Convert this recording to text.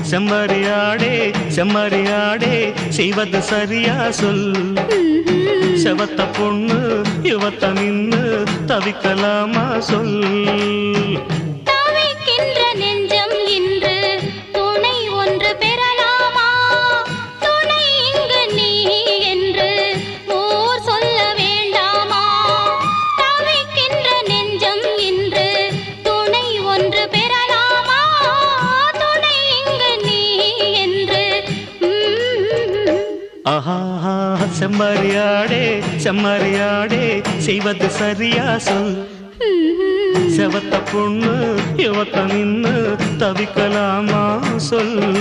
செம்மறியாடே செம்மறியாடே செய்வது சரியா சொல். செவத்த பொண்ணு யுவத்த நின்னு தவிக்கலாமா சொல். தவிக்கின்ற நெஞ்சம் இன்று துணை ஒன்று பெறலாமா? துணை இங்கு நீ என்று ஊர் சொல்ல வேண்டாமா? தவிக்கின்ற நெஞ்சம் இன்று துணை ஒன்று பெறலாமா? துணை இங்கு நீ என்று. ஆஹா செம்மறியாடே செம்மறியாடே செய்வது சரியா சொல். செவத்த பொண்ணு யுவத்த நின்னு தவிக்கலாமா சொல்.